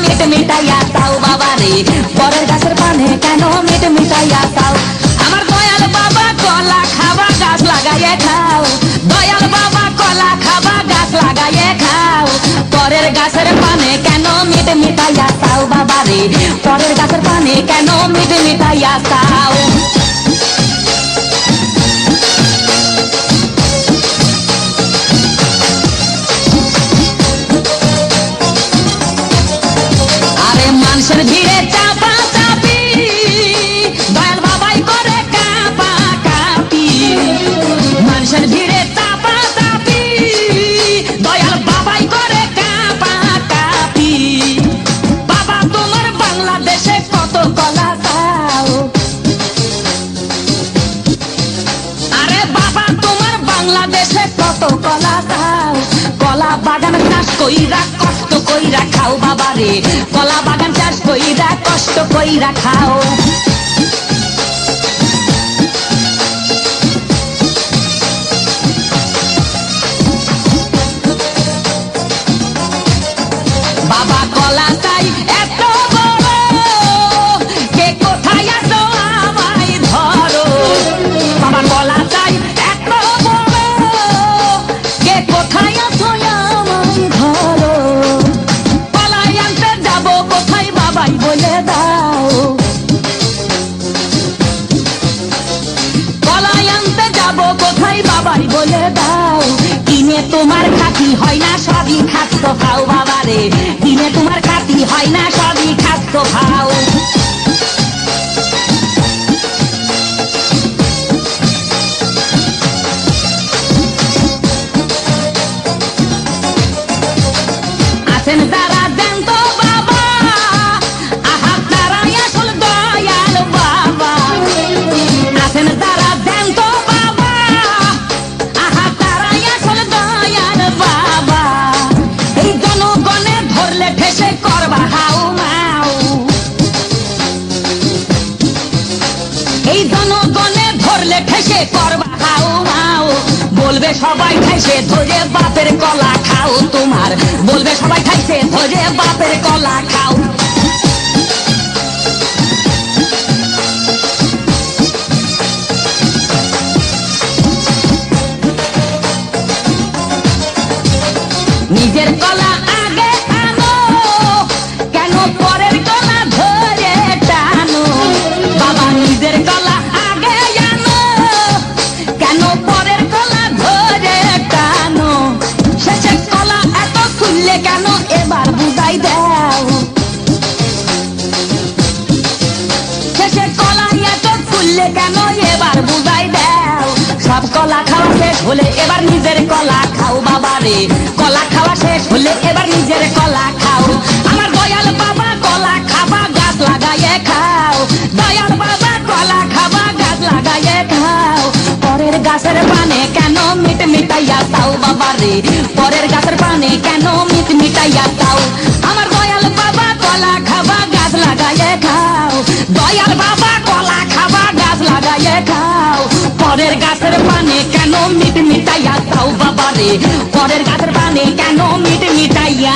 Meet মিটাইয়া চাও বাবা রে, পরের গাছের পানে কেন মিট মিটাইয়া চাও। আমার দয়াল বাবা কলা খাবা গাছ লাগাইয়ে খাও, দয়াল বাবা কলা খাবা গাছ লাগাইয়ে খাও, পরের গাছের পানে কেন মিট মিটাইয়া চাও বাবা রে, পরের গাছের পানে কেন মিট মিটাইয়া চাও। আরে মানুষের ভিড়ে চাপা চাপি, দয়াল বাবাই করে কাপা কাপি, মানুষের ভিড়ে চাপা চাপি, দয়াল বাবাই করে কাপা কাপি। বাবা তোমার বাংলাদেশে কত কলা চাও, আরে বাবা তোমার বাংলাদেশে কত কলা চাও, কলা বাগান চাষ কইরা কষ্ট কইরা খাও বাবা রে, কলা বাগান চাষ কইরা কষ্ট কইরা খাও। বাবা কলা চাই এত বড়, কে কোথায় আছো আমায় ধরো, বাবা কলা চাই এত বড়, কে কোথায় আছো আমায় ধরো, কলাই আনতে যাবো কোথায় বাবাই বলে দাও, কলাই আনতে যাবো কোথায় বাবাই বলে দাও। কিনে তোমার খাতি হয় না সবই খাদ্য খাও বাবা রে, কিনে তোমার খাতি হয় না সবই খাদ্য খাও। আছেন যারা দেন তো বাবা, আহা তারাই আসল দয়াল বাবা, আছেন যারা দেন তো বাবা, আহা তারাই আসল দয়াল বাবা। এই জনগণে ধরলে ঠেসে করবা হাউ মাউ, এই জনগণে ধরলে ঠেসে করবা হাউ মাউ, বলবে সবাই খাইছে ধরে বাপের কলা খাও তোমার, বলবে সবাই খাইছে ধরে বাপের কলা খাও। নিজের কলা আগে আনো, কেন পরের কলা ধরে টানো, বাবা নিজের কলা আগে আনো, কেন পরের কলা ধরে টানো, শেষের কলা এত খুললে কেন এবার বুঝাই দাও, শেষের কলা এত খুললে কেন এবার বুঝাই দাও। সব কলা খাওয়া শেষ হলে এবার নিজের কলা খাও বাবা রে, কলা খাওয়া শেষ হলে এবার নিজের কলা খাও। আমার দয়াল বাবা কলা খাবা গাছ লাগাইয়ে খাও, দয়াল বাবা কলা খাবা গাছ লাগাইয়ে খাও, পরের গাছের পানে কেন মিট মিটাইয়া চাও বাবা রে, পরের গাছের পানে কেন মিট মিটাইয়া চাও। আমার দয়াল বাবা কলা খাবা গাছ লাগাইয়ে খাও, দয়াল বাবা কলা খাবা গাছ লাগাইয়ে খাও, পরের গাছের পানে কেন মিট মিটাইয়া চাও বাবা রে, পরের গাছের পানে কেন মিট মিটাইয়া